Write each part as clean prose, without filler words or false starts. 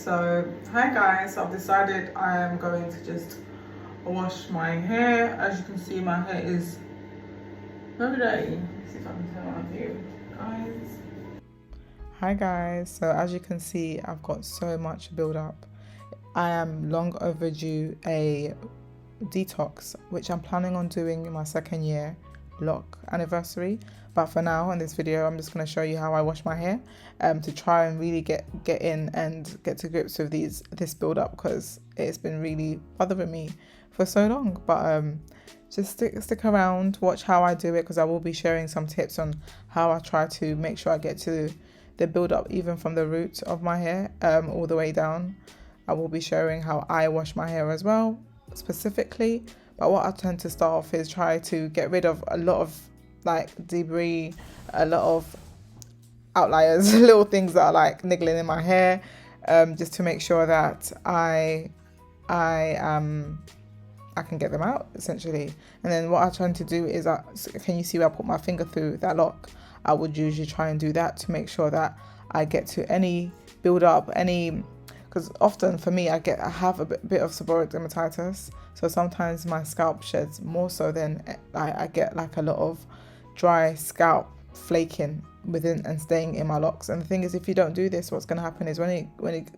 So hi guys, I've decided I am going to just wash my hair. As you can see, my hair is very dirty. Let's see if I can turn on view, guys. Hi guys, so as you can see, I've got so much build up. I am long overdue a detox, which I'm planning on doing in my second year Loc anniversary. But for now, in this video, I'm just going to show you how I wash my hair to try and really get in and get to grips with this build up, because it's been really bothering me for so long. But just stick around, watch how I do it, because I will be sharing some tips on how I try to make sure I get to the build up even from the root of my hair all the way down. I will be showing how I wash my hair as well, specifically. But what I tend to start off is try to get rid of a lot of like debris, a lot of outliers, little things that are like niggling in my hair, just to make sure that I can get them out essentially. And then what I try to do is, can you see where I put my finger through that lock? I would usually try and do that to make sure that I get to any build up, because often for me I have a bit of seborrheic dermatitis, so sometimes my scalp sheds more so than I get like a lot of dry scalp flaking within and staying in my locks. And the thing is, if you don't do this, what's going to happen is when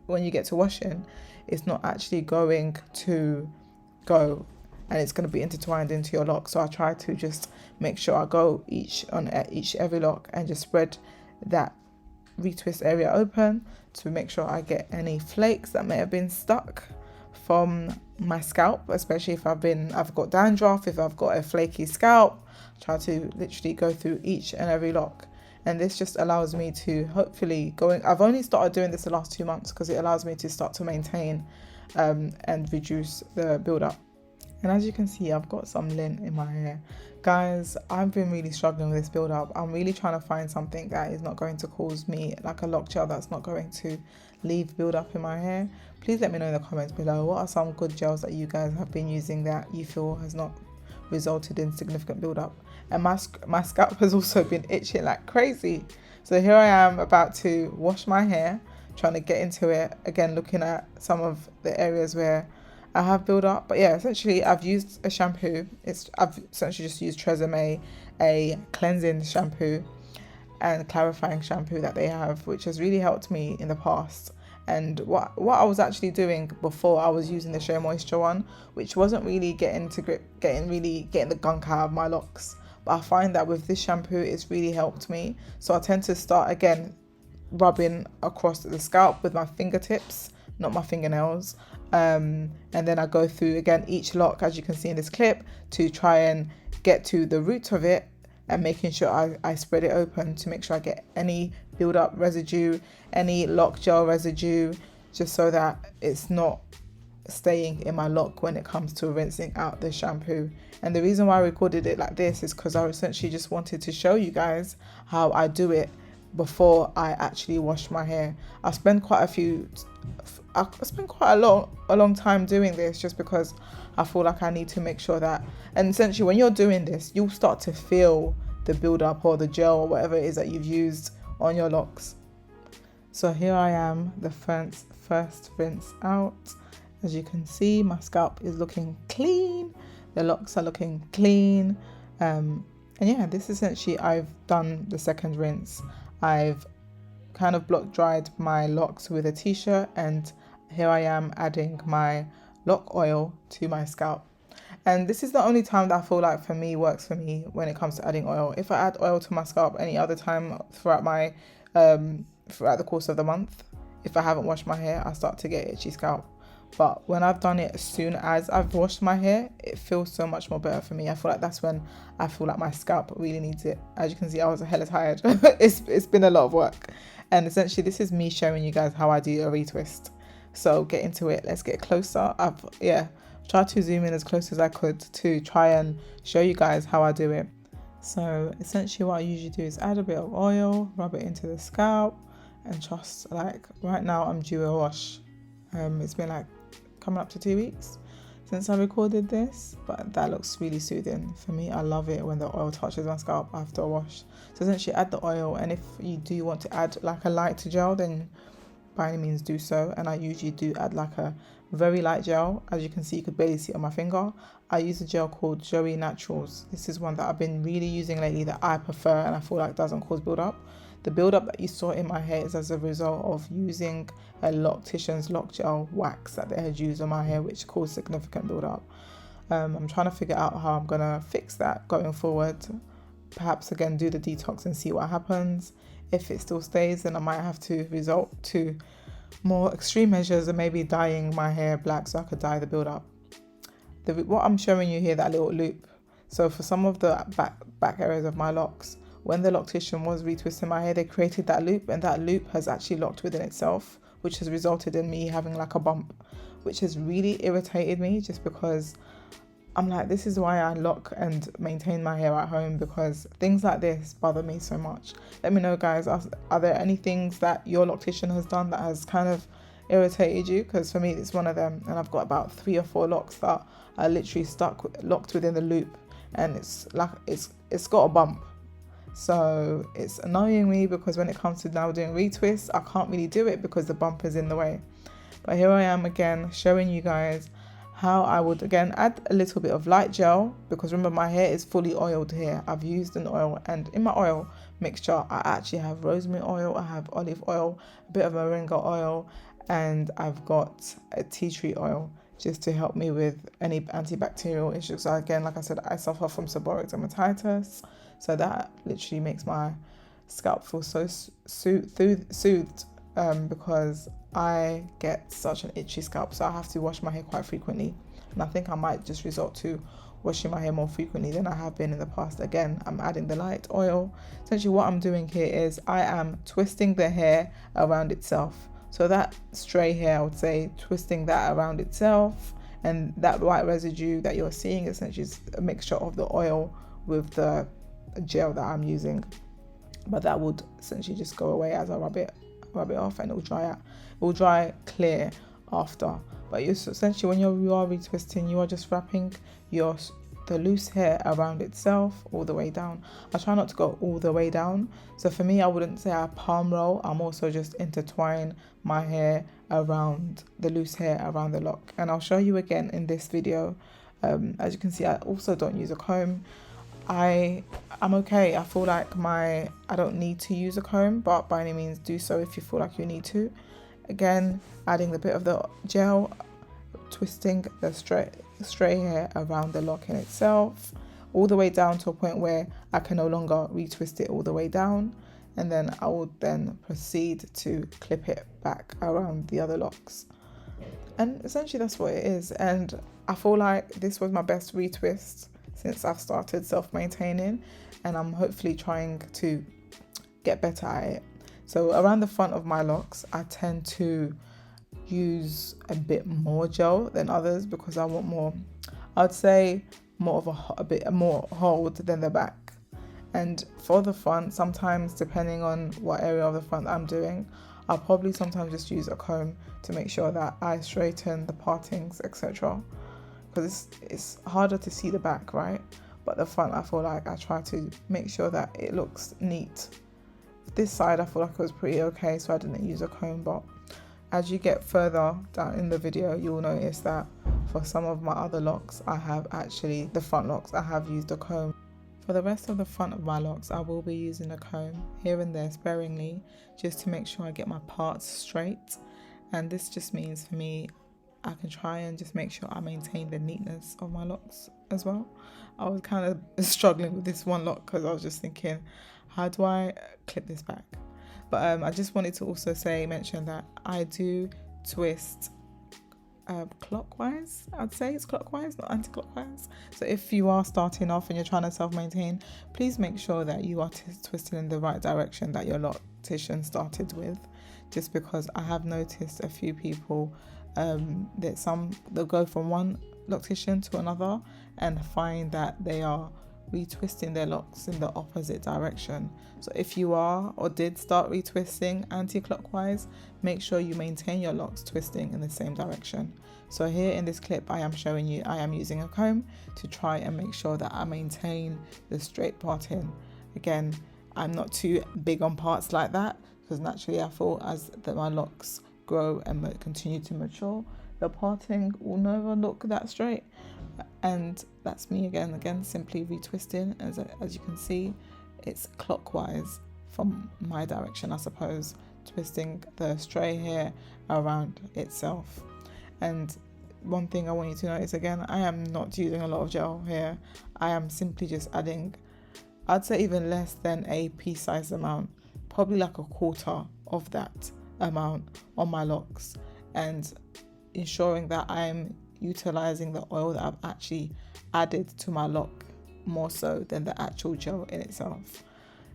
you get to washing, it's not actually going to go, and it's going to be intertwined into your lock. So I try to just make sure I go every lock and just spread that retwist area open to make sure I get any flakes that may have been stuck from my scalp, especially if I've got dandruff, if I've got a flaky scalp. Try to literally go through each and every lock, and this just allows me to hopefully I've only started doing this the last 2 months, because it allows me to start to maintain and reduce the build-up. And as you can see, I've got some lint in my hair. Guys, I've been really struggling with this build-up. I'm really trying to find something that is not going to cause me, like a lock gel that's not going to leave build-up in my hair. Please let me know in the comments below, what are some good gels that you guys have been using that you feel has not resulted in significant build-up? And my scalp has also been itching like crazy. So here I am about to wash my hair, trying to get into it again, looking at some of the areas where I have build up. But yeah, essentially I've used a shampoo. I've essentially just used Tresemme, a cleansing shampoo and clarifying shampoo that they have, which has really helped me in the past. And what I was actually doing before, I was using the Shea Moisture one, which wasn't really getting the gunk out of my locks. But I find that with this shampoo, it's really helped me. So I tend to start again rubbing across the scalp with my fingertips, not my fingernails. And then I go through again each lock, as you can see in this clip, to try and get to the root of it, and making sure I spread it open to make sure I get any build up residue, any lock gel residue, just so that it's not staying in my lock when it comes to rinsing out the shampoo. And the reason why I recorded it like this is because I essentially just wanted to show you guys how I do it before I actually wash my hair. I spend quite a long time doing this, just because I feel like I need to make sure that, and essentially when you're doing this, you'll start to feel the build up or the gel or whatever it is that you've used on your locks. So here I am, the first rinse out. As you can see, my scalp is looking clean, the locks are looking clean, and yeah, this essentially, I've done the second rinse. I've kind of block dried my locks with a t-shirt, and here I am adding my lock oil to my scalp. And this is the only time that I feel like works for me when it comes to adding oil. If I add oil to my scalp any other time throughout the course of the month, if I haven't washed my hair, I start to get itchy scalp. But when I've done it as soon as I've washed my hair, it feels so much more better for me. I feel like that's when I feel like my scalp really needs it. As you can see, I was hella tired. It's been a lot of work. And essentially, this is me showing you guys how I do a retwist. So get into it. Let's get closer. I've tried to zoom in as close as I could to try and show you guys how I do it. So essentially what I usually do is add a bit of oil, rub it into the scalp, and just like right now I'm due a wash. It's been like coming up to 2 weeks since I recorded this, but that looks really soothing for me. I love it when the oil touches my scalp after a wash. So essentially add the oil, and if you do want to add like a light gel, then by any means do so. And I usually do add like a very light gel. As you can see, you could barely see it on my finger. I use a gel called Joey Naturals. This is one that I've been really using lately that I prefer, and I feel like doesn't cause buildup. The buildup that you saw in my hair is as a result of using a Loctician's Loc Gel wax that they had used on my hair, which caused significant buildup. I'm trying to figure out how I'm gonna fix that going forward. Perhaps again do the detox and see what happens. If it still stays, then I might have to resort to more extreme measures and maybe dyeing my hair black so I could dye the buildup. What I'm showing you here, that little loop. So for some of the back areas of my locks, when the Loctician was retwisting my hair, they created that loop, and that loop has actually locked within itself, which has resulted in me having like a bump, which has really irritated me, just because I'm like, this is why I lock and maintain my hair at home, because things like this bother me so much. Let me know, guys, are there any things that your Loctician has done that has kind of irritated you? Because for me, it's one of them, and I've got about 3 or 4 locks that are literally locked within the loop, and it's like it's got a bump. So it's annoying me, because when it comes to now doing retwists, I can't really do it because the bump is in the way. But here I am again showing you guys how I would again add a little bit of light gel, because remember, my hair is fully oiled here. I've used an oil, and in my oil mixture I actually have rosemary oil, I have olive oil, a bit of moringa oil, and I've got a tea tree oil, just to help me with any antibacterial issues. So again, like I said, I suffer from seborrheic dermatitis, so that literally makes my scalp feel so soothed, because I get such an itchy scalp, so I have to wash my hair quite frequently. And I think I might just resort to washing my hair more frequently than I have been in the past. Again, I'm adding the light oil. Essentially what I'm doing here is I am twisting the hair around itself. So that stray hair, I would say, twisting that around itself, and that white residue that you're seeing essentially is a mixture of the oil with the gel that I'm using. But that would essentially just go away as I rub it off, and it will dry out. It will dry clear after. But essentially when you are retwisting, you are just wrapping the loose hair around itself all the way down. I try not to go all the way down. So for me, I wouldn't say I palm roll. I'm also just intertwine my hair around the loose hair around the lock. And I'll show you again in this video. As you can see, I also don't use a comb. I'm okay. I feel like I don't need to use a comb, but by any means do so if you feel like you need to. Again, adding the bit of the gel, twisting the stray hair around the lock in itself, all the way down to a point where I can no longer retwist it all the way down, and then I will then proceed to clip it back around the other locks. And essentially that's what it is. And I feel like this was my best retwist since I've started self-maintaining, and I'm hopefully trying to get better at it. So around the front of my locks, I tend to use a bit more gel than others, because I want more, I'd say more of a bit more hold than the back. And for the front, sometimes depending on what area of the front I'm doing, I'll probably sometimes just use a comb to make sure that I straighten the partings, etc. Because it's harder to see the back, right? But the front, I feel like I try to make sure that it looks neat. This side, I feel like it was pretty okay, so I didn't use a comb. But as you get further down in the video, you'll notice that for some of my other locks, I have actually, the front locks, I have used a comb. For the rest of the front of my locks, I will be using a comb here and there sparingly, just to make sure I get my parts straight. And this just means for me, I can try and just make sure I maintain the neatness of my locks as well. I was kind of struggling with this one lock because I was just thinking, how do I clip this back? But I just wanted to also mention that I do twist clockwise. I'd say it's clockwise, not anti-clockwise. So if you are starting off and you're trying to self-maintain, please make sure that you are twisting in the right direction that your loctician started with. Just because I have noticed a few people that they'll go from one loctician to another and find that they are retwisting their locks in the opposite direction. So if you are or did start retwisting anti-clockwise, make sure you maintain your locks twisting in the same direction. So here in this clip, I am showing you I am using a comb to try and make sure that I maintain the straight parting. Again, I'm not too big on parts like that, because naturally I feel as that my locks grow and continue to mature, the parting will never look that straight. And that's me again simply retwisting. As you can see, it's clockwise from my direction, I suppose, twisting the stray hair around itself. And one thing I want you to notice again, I am not using a lot of gel here. I am simply just adding, I'd say even less than a pea-sized amount, probably like a quarter of that amount on my locks, and ensuring that I'm utilizing the oil that I've actually added to my lock more so than the actual gel in itself.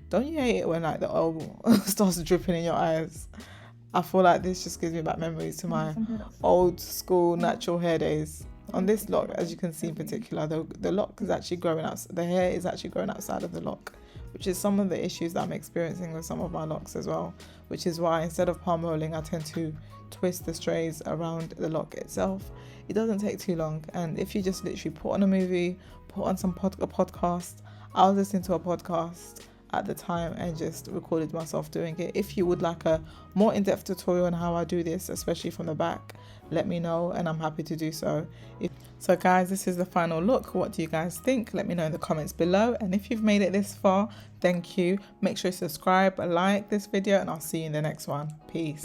Don't you hate it when like the oil starts dripping in your eyes? I feel like this just gives me back memories to my old school natural hair days. On this lock, as you can see in particular, the lock is actually growing out, the hair is actually growing outside of the lock, which is some of the issues that I'm experiencing with some of my locks as well, which is why instead of palm rolling, I tend to twist the strays around the lock itself. It doesn't take too long, and if you just literally put on a movie, put on some a podcast. I was listening to a podcast at the time and just recorded myself doing it. If you would like a more in-depth tutorial on how I do this, especially from the back, let me know and I'm happy to do so. So guys, this is the final look. What do you guys think? Let me know in the comments below, and if you've made it this far, thank you. Make sure you subscribe, like this video, and I'll see you in the next one. Peace.